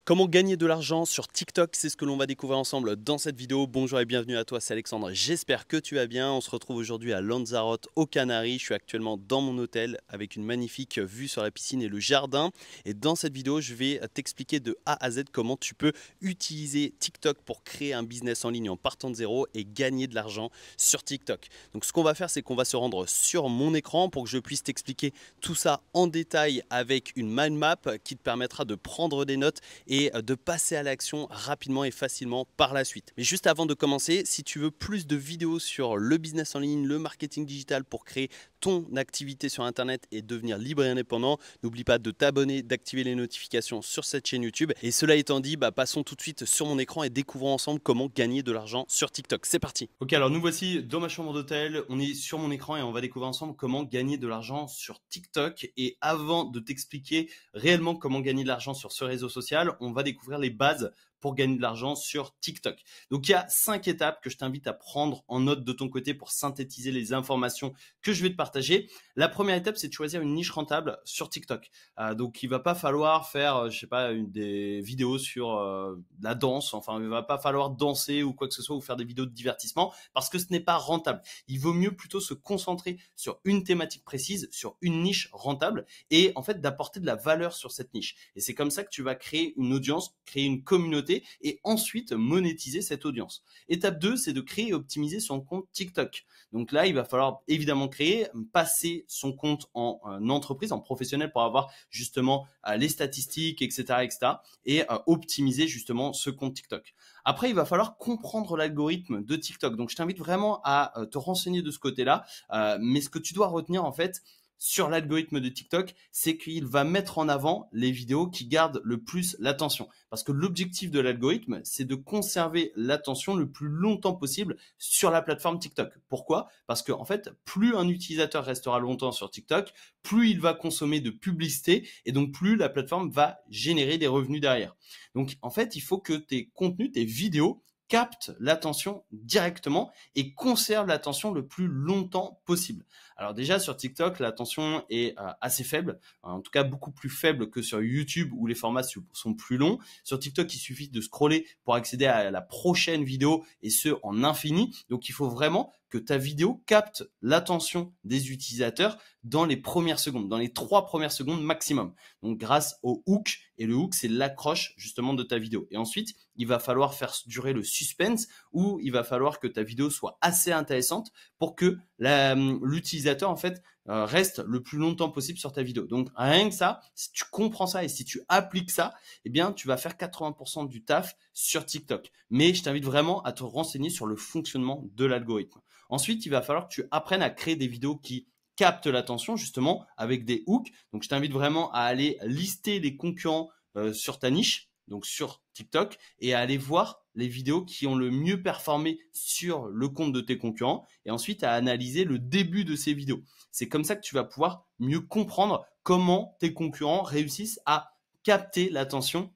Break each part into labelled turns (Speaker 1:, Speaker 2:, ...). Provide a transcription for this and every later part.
Speaker 1: Comment gagner de l'argent sur TikTok, c'est ce que l'on va découvrir ensemble dans cette vidéo. Bonjour et bienvenue à toi, c'est Alexandre. J'espère que tu vas bien. On se retrouve aujourd'hui à Lanzarote, aux Canaries. Je suis actuellement dans mon hôtel avec une magnifique vue sur la piscine et le jardin. Et dans cette vidéo, je vais t'expliquer de A à Z comment tu peux utiliser TikTok pour créer un business en ligne en partant de zéro et gagner de l'argent sur TikTok. Donc ce qu'on va faire, c'est qu'on va se rendre sur mon écran pour que je puisse t'expliquer tout ça en détail avec une mind map qui te permettra de prendre des notes et de passer à l'action rapidement et facilement par la suite. Mais juste avant de commencer, si tu veux plus de vidéos sur le business en ligne, le marketing digital pour créer ton activité sur internet et devenir libre et indépendant, n'oublie pas de t'abonner, d'activer les notifications sur cette chaîne YouTube. Et cela étant dit, passons tout de suite sur mon écran et découvrons ensemble comment gagner de l'argent sur TikTok. C'est parti. Ok, alors nous voici dans ma chambre d'hôtel, on est sur mon écran et on va découvrir ensemble comment gagner de l'argent sur TikTok. Et avant de t'expliquer réellement comment gagner de l'argent sur ce réseau social, on va découvrir les bases pour gagner de l'argent sur TikTok. Donc il y a 5 étapes que je t'invite à prendre en note de ton côté pour synthétiser les informations que je vais te partager. La première étape, c'est de choisir une niche rentable sur TikTok. Donc il va pas falloir faire, je sais pas, des vidéos sur la danse. Enfin, il va pas falloir danser ou quoi que ce soit ou faire des vidéos de divertissement parce que ce n'est pas rentable. Il vaut mieux plutôt se concentrer sur une thématique précise, sur une niche rentable et en fait d'apporter de la valeur sur cette niche. Et c'est comme ça que tu vas créer une audience, créer une communauté et ensuite monétiser cette audience. Étape 2, c'est de créer et optimiser son compte TikTok. Donc là, il va falloir évidemment passer son compte en entreprise, en professionnel pour avoir justement les statistiques, etc., etc. et optimiser justement ce compte TikTok. Après, il va falloir comprendre l'algorithme de TikTok. Donc, je t'invite vraiment à te renseigner de ce côté-là. Mais ce que tu dois retenir en fait, sur l'algorithme de TikTok, c'est qu'il va mettre en avant les vidéos qui gardent le plus l'attention. Parce que l'objectif de l'algorithme, c'est de conserver l'attention le plus longtemps possible sur la plateforme TikTok. Pourquoi? Parce que en fait, plus un utilisateur restera longtemps sur TikTok, plus il va consommer de publicité et donc plus la plateforme va générer des revenus derrière. Donc en fait, il faut que tes contenus, tes vidéos capte l'attention directement et conserve l'attention le plus longtemps possible. Alors déjà sur TikTok, l'attention est assez faible, en tout cas beaucoup plus faible que sur YouTube où les formats sont plus longs. Sur TikTok, il suffit de scroller pour accéder à la prochaine vidéo et ce en infini. Donc il faut vraiment que ta vidéo capte l'attention des utilisateurs dans les premières secondes, dans les 3 premières secondes maximum. Donc grâce au hook, et le hook c'est l'accroche justement de ta vidéo. Et ensuite, il va falloir faire durer le suspense où il va falloir que ta vidéo soit assez intéressante pour que l'utilisateur en fait reste le plus longtemps possible sur ta vidéo. Donc rien que ça, si tu comprends ça et si tu appliques ça, eh bien tu vas faire 80% du taf sur TikTok. Mais je t'invite vraiment à te renseigner sur le fonctionnement de l'algorithme. Ensuite, il va falloir que tu apprennes à créer des vidéos qui captent l'attention justement avec des hooks. Donc je t'invite vraiment à aller lister les concurrents sur ta niche, donc sur TikTok, et à aller voir les vidéos qui ont le mieux performé sur le compte de tes concurrents et ensuite à analyser le début de ces vidéos. C'est comme ça que tu vas pouvoir mieux comprendre comment tes concurrents réussissent à capter l'attention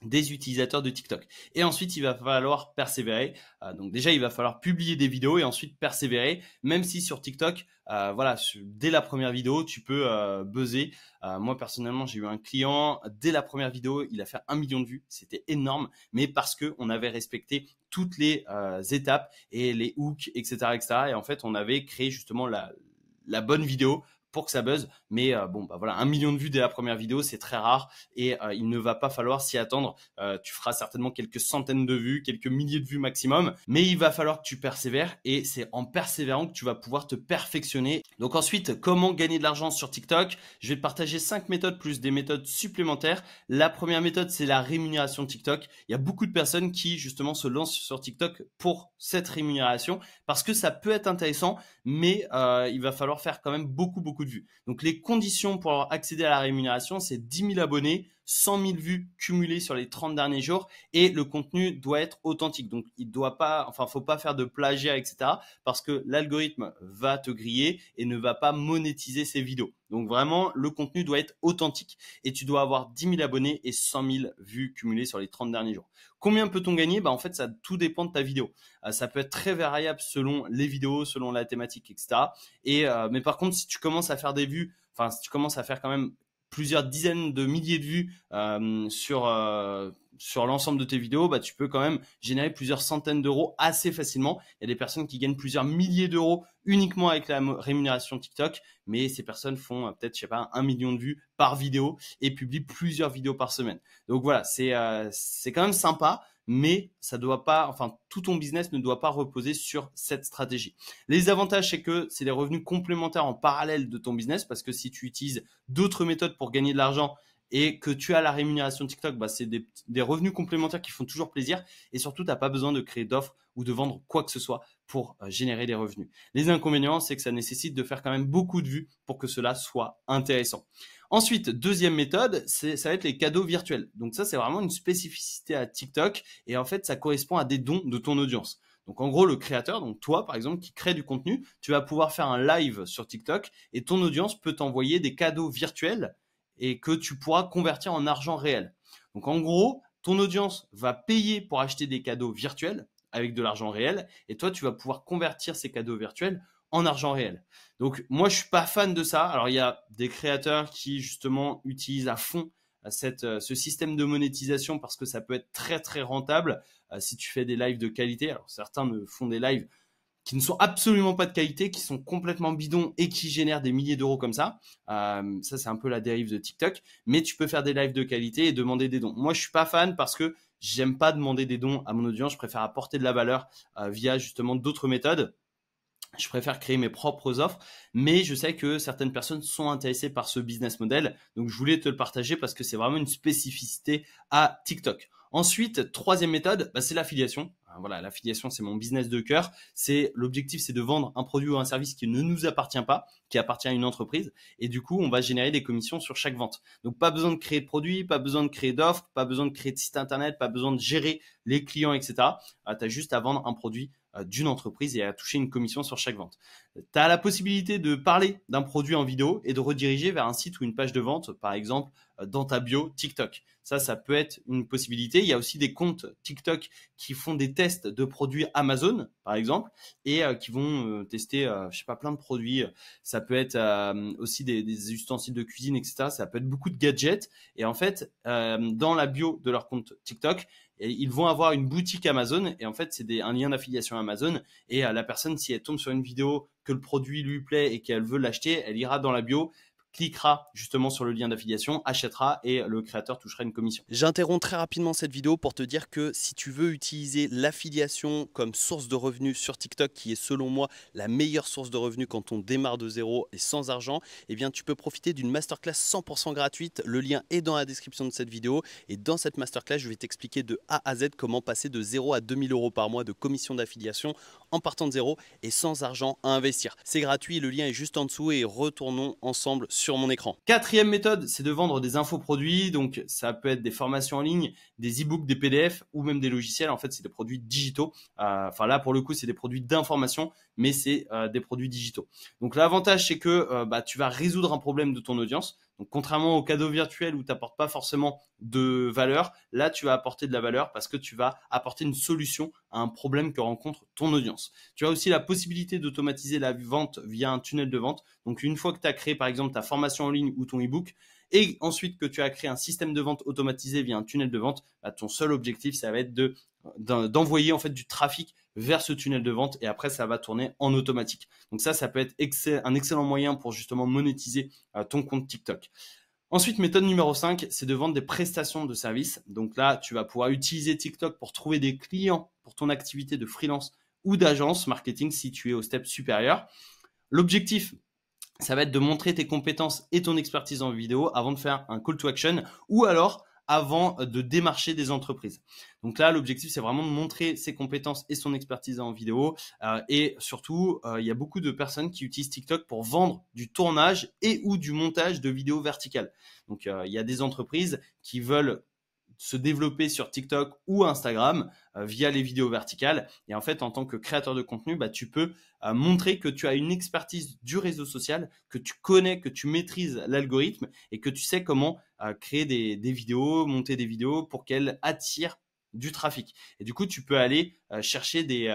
Speaker 1: des utilisateurs de TikTok. Et ensuite, il va falloir persévérer. Donc déjà, il va falloir publier des vidéos et ensuite persévérer, même si sur TikTok, voilà, dès la première vidéo, tu peux buzzer. Moi, personnellement, j'ai eu un client, dès la première vidéo, il a fait 1 million de vues. C'était énorme, mais parce que on avait respecté toutes les étapes et les hooks, etc., etc. Et en fait, on avait créé justement la bonne vidéo pour que ça buzz. Mais voilà, 1 million de vues dès la première vidéo, c'est très rare et il ne va pas falloir s'y attendre. Tu feras certainement quelques centaines de vues, quelques milliers de vues maximum, mais il va falloir que tu persévères et c'est en persévérant que tu vas pouvoir te perfectionner. Donc ensuite, comment gagner de l'argent sur TikTok? Je vais te partager 5 méthodes plus des méthodes supplémentaires. La première méthode, c'est la rémunération TikTok. Il y a beaucoup de personnes qui justement se lancent sur TikTok pour cette rémunération parce que ça peut être intéressant, mais il va falloir faire quand même beaucoup de vues. Donc les conditions pour accéder à la rémunération, c'est 10 000 abonnés, 100 000 vues cumulées sur les 30 derniers jours et le contenu doit être authentique. Donc il doit pas, enfin faut pas faire de plagiat, etc. parce que l'algorithme va te griller et ne va pas monétiser ces vidéos. Donc vraiment, le contenu doit être authentique et tu dois avoir 10 000 abonnés et 100 000 vues cumulées sur les 30 derniers jours. Combien peut-on gagner? En fait, ça tout dépend de ta vidéo. Ça peut être très variable selon les vidéos, selon la thématique, etc. Mais par contre, si tu commences à faire des vues, si tu commences à faire quand même plusieurs dizaines de milliers de vues sur l'ensemble de tes vidéos, bah, tu peux quand même générer plusieurs centaines d'euros assez facilement. Il y a des personnes qui gagnent plusieurs milliers d'euros uniquement avec la rémunération TikTok, mais ces personnes font peut-être, je sais pas, 1 million de vues par vidéo et publient plusieurs vidéos par semaine. Donc voilà, c'est quand même sympa, mais ça doit pas, enfin, tout ton business ne doit pas reposer sur cette stratégie. Les avantages, c'est que c'est des revenus complémentaires en parallèle de ton business, parce que si tu utilises d'autres méthodes pour gagner de l'argent et que tu as la rémunération TikTok, bah, c'est des revenus complémentaires qui font toujours plaisir, et surtout, tu n'as pas besoin de créer d'offres ou de vendre quoi que ce soit pour générer des revenus. Les inconvénients, c'est que ça nécessite de faire quand même beaucoup de vues pour que cela soit intéressant. Ensuite, deuxième méthode, ça va être les cadeaux virtuels. Donc ça, c'est vraiment une spécificité à TikTok, et en fait, ça correspond à des dons de ton audience. Donc en gros, le créateur, donc toi par exemple, qui crée du contenu, tu vas pouvoir faire un live sur TikTok et ton audience peut t'envoyer des cadeaux virtuels et que tu pourras convertir en argent réel. Donc en gros, ton audience va payer pour acheter des cadeaux virtuels avec de l'argent réel, et toi tu vas pouvoir convertir ces cadeaux virtuels en argent réel. Donc moi je suis pas fan de ça. Alors il y a des créateurs qui justement utilisent à fond ce système de monétisation parce que ça peut être très très rentable si tu fais des lives de qualité. Alors certains me font des lives qui ne sont absolument pas de qualité, qui sont complètement bidons et qui génèrent des milliers d'euros comme ça. Ça, c'est un peu la dérive de TikTok. Mais tu peux faire des lives de qualité et demander des dons. Moi, je suis pas fan parce que j'aime pas demander des dons à mon audience. Je préfère apporter de la valeur via justement d'autres méthodes. Je préfère créer mes propres offres, mais je sais que certaines personnes sont intéressées par ce business model. Donc, je voulais te le partager parce que c'est vraiment une spécificité à TikTok. Ensuite, troisième méthode, bah, c'est l'affiliation. Voilà, l'affiliation, c'est mon business de cœur. L'objectif, c'est de vendre un produit ou un service qui ne nous appartient pas, qui appartient à une entreprise. Et du coup, on va générer des commissions sur chaque vente. Donc, pas besoin de créer de produits, pas besoin de créer d'offres, pas besoin de créer de site internet, pas besoin de gérer les clients, etc. Tu as juste à vendre un produit d'une entreprise et à toucher une commission sur chaque vente. Tu as la possibilité de parler d'un produit en vidéo et de rediriger vers un site ou une page de vente, par exemple dans ta bio TikTok. Ça peut être une possibilité. Il y a aussi des comptes TikTok qui font des tests de produits Amazon, par exemple, et qui vont tester, je sais pas, plein de produits. Ça peut être aussi des ustensiles de cuisine, etc. Ça peut être beaucoup de gadgets. Et en fait, dans la bio de leur compte TikTok, ils vont avoir une boutique Amazon, et en fait, c'est un lien d'affiliation Amazon. Et la personne, si elle tombe sur une vidéo que le produit lui plaît et qu'elle veut l'acheter, elle ira dans la bio, cliquera justement sur le lien d'affiliation, achètera et le créateur touchera une commission. J'interromps très rapidement cette vidéo pour te dire que si tu veux utiliser l'affiliation comme source de revenus sur TikTok, qui est selon moi la meilleure source de revenus quand on démarre de zéro et sans argent, eh bien tu peux profiter d'une masterclass 100% gratuite. Le lien est dans la description de cette vidéo, et dans cette masterclass, je vais t'expliquer de A à Z comment passer de 0 à 2000 euros par mois de commission d'affiliation en partant de zéro et sans argent à investir. C'est gratuit, le lien est juste en dessous, et retournons ensemble sur mon écran. Quatrième méthode, c'est de vendre des infoproduits. Donc ça peut être des formations en ligne, des e-books, des PDF ou même des logiciels. En fait, c'est des produits digitaux. Enfin là, pour le coup, c'est des produits d'information, mais c'est des produits digitaux. Donc l'avantage, c'est que tu vas résoudre un problème de ton audience. Donc contrairement aux cadeaux virtuels où tu n'apportes pas forcément de valeur, là tu vas apporter de la valeur parce que tu vas apporter une solution à un problème que rencontre ton audience. Tu as aussi la possibilité d'automatiser la vente via un tunnel de vente. Donc une fois que tu as créé par exemple ta formation en ligne ou ton e-book, et ensuite que tu as créé un système de vente automatisé via un tunnel de vente, ton seul objectif, ça va être d'envoyer en fait du trafic vers ce tunnel de vente, et après ça va tourner en automatique. Donc ça peut être un excellent moyen pour justement monétiser ton compte TikTok. Ensuite, méthode numéro 5, c'est de vendre des prestations de services. Donc là, tu vas pouvoir utiliser TikTok pour trouver des clients pour ton activité de freelance ou d'agence marketing si tu es au step supérieur. L'objectif, ça va être de montrer tes compétences et ton expertise en vidéo avant de faire un call to action, ou alors avant de démarcher des entreprises. Donc là, l'objectif, c'est vraiment de montrer ses compétences et son expertise en vidéo. Et surtout, il y a beaucoup de personnes qui utilisent TikTok pour vendre du tournage et ou du montage de vidéos verticales. Donc, il y a des entreprises qui veulent se développer sur TikTok ou Instagram via les vidéos verticales. Et en fait, en tant que créateur de contenu, tu peux montrer que tu as une expertise du réseau social, que tu connais, que tu maîtrises l'algorithme et que tu sais comment créer des vidéos, monter des vidéos pour qu'elles attirent du trafic. Et du coup, tu peux aller chercher des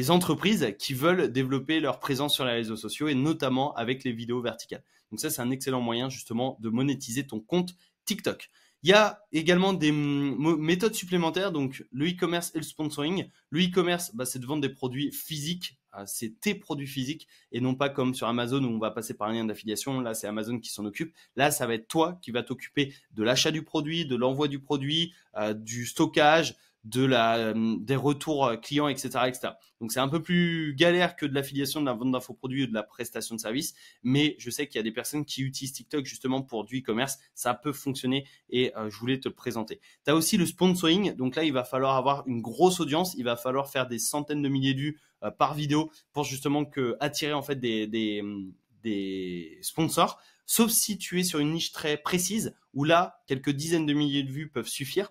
Speaker 1: entreprises qui veulent développer leur présence sur les réseaux sociaux et notamment avec les vidéos verticales. Donc ça, c'est un excellent moyen justement de monétiser ton compte TikTok.
Speaker 2: Il y a également des méthodes supplémentaires, donc le e-commerce et le sponsoring. Le e-commerce, bah, c'est de vendre des produits physiques, c'est tes produits physiques et non pas comme sur Amazon où on va passer par un lien d'affiliation. Là, c'est Amazon qui s'en occupe. Là, ça va être toi qui va t'occuper de l'achat du produit, de l'envoi du produit, du stockage, des retours clients, etc., etc. Donc, c'est un peu plus galère que de l'affiliation, de la vente d'infoproduits ou de la prestation de services. Mais je sais qu'il y a des personnes qui utilisent TikTok justement pour du e-commerce. Ça peut fonctionner et je voulais te le présenter. Tu as aussi le sponsoring. Donc là, il va falloir avoir une grosse audience. Il va falloir faire des centaines de milliers de vues par vidéo pour justement attirer en fait des sponsors. Sauf si tu es sur une niche très précise où là, quelques dizaines de milliers de vues peuvent suffire.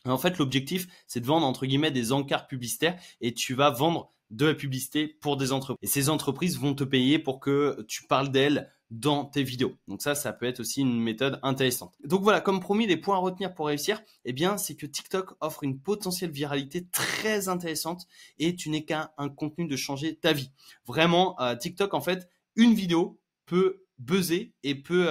Speaker 2: En fait, l'objectif, c'est de vendre entre guillemets des encarts publicitaires et tu vas vendre de la publicité pour des entreprises. Et ces entreprises vont te payer pour que tu parles d'elles dans tes vidéos. Donc ça peut être aussi une méthode intéressante. Donc voilà, comme promis, les points à retenir pour réussir, eh bien, c'est que TikTok offre une potentielle viralité très intéressante et tu n'es qu'un contenu de changer ta vie. Vraiment, TikTok, en fait, une vidéo peut buzzer et peut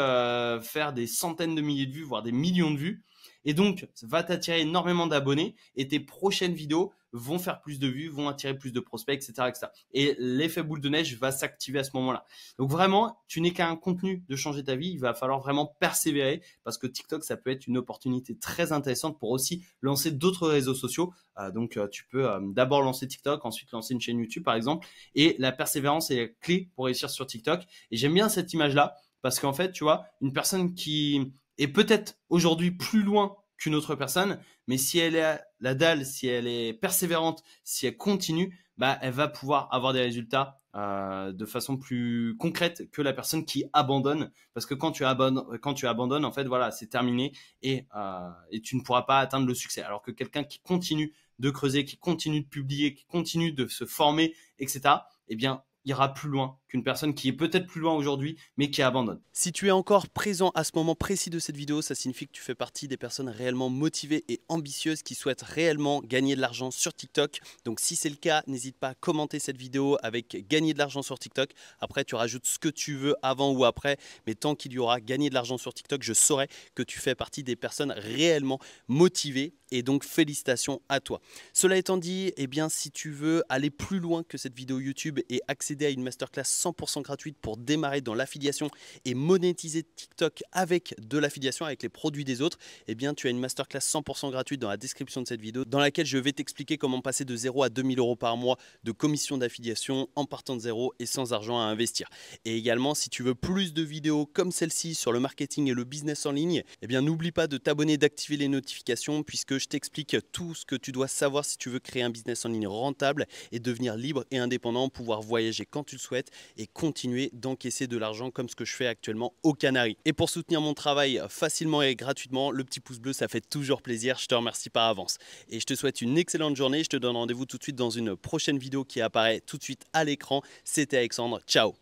Speaker 2: faire des centaines de milliers de vues, voire des millions de vues. Et donc, ça va t'attirer énormément d'abonnés et tes prochaines vidéos vont faire plus de vues, vont attirer plus de prospects, etc., etc. Et l'effet boule de neige va s'activer à ce moment-là. Donc vraiment, tu n'es qu'un contenu de changer ta vie. Il va falloir vraiment persévérer parce que TikTok, ça peut être une opportunité très intéressante pour aussi lancer d'autres réseaux sociaux. Donc, tu peux d'abord lancer TikTok, ensuite lancer une chaîne YouTube, par exemple. Et la persévérance est la clé pour réussir sur TikTok. Et j'aime bien cette image-là parce qu'en fait, tu vois, une personne qui est peut-être aujourd'hui plus loin qu'une autre personne, mais si elle est la dalle, si elle est persévérante, si elle continue, bah, elle va pouvoir avoir des résultats de façon plus concrète que la personne qui abandonne. Parce que quand tu abandonnes, en fait, voilà, c'est terminé et tu ne pourras pas atteindre le succès. Alors que quelqu'un qui continue de creuser, qui continue de publier, qui continue de se former, etc., eh bien, ira plus loin qu'une personne qui est peut-être plus loin aujourd'hui, mais qui abandonne.
Speaker 1: Si tu es encore présent à ce moment précis de cette vidéo, ça signifie que tu fais partie des personnes réellement motivées et ambitieuses qui souhaitent réellement gagner de l'argent sur TikTok. Donc si c'est le cas, n'hésite pas à commenter cette vidéo avec gagner de l'argent sur TikTok. Après, tu rajoutes ce que tu veux avant ou après, mais tant qu'il y aura gagné de l'argent sur TikTok, je saurai que tu fais partie des personnes réellement motivées et donc félicitations à toi. Cela étant dit, eh bien, si tu veux aller plus loin que cette vidéo YouTube et accéder à une masterclass 100% gratuite pour démarrer dans l'affiliation et monétiser TikTok avec de l'affiliation, avec les produits des autres, eh bien, tu as une masterclass 100% gratuite dans la description de cette vidéo dans laquelle je vais t'expliquer comment passer de 0 à 2000 € par mois de commission d'affiliation en partant de zéro et sans argent à investir. Et également, si tu veux plus de vidéos comme celle-ci sur le marketing et le business en ligne, eh bien, n'oublie pas de t'abonner, d'activer les notifications puisque je t'explique tout ce que tu dois savoir si tu veux créer un business en ligne rentable et devenir libre et indépendant, pouvoir voyager quand tu le souhaites et continuer d'encaisser de l'argent comme ce que je fais actuellement aux Canaries. Et pour soutenir mon travail facilement et gratuitement, le petit pouce bleu, ça fait toujours plaisir. Je te remercie par avance. Et je te souhaite une excellente journée. Je te donne rendez-vous tout de suite dans une prochaine vidéo qui apparaît tout de suite à l'écran. C'était Alexandre. Ciao.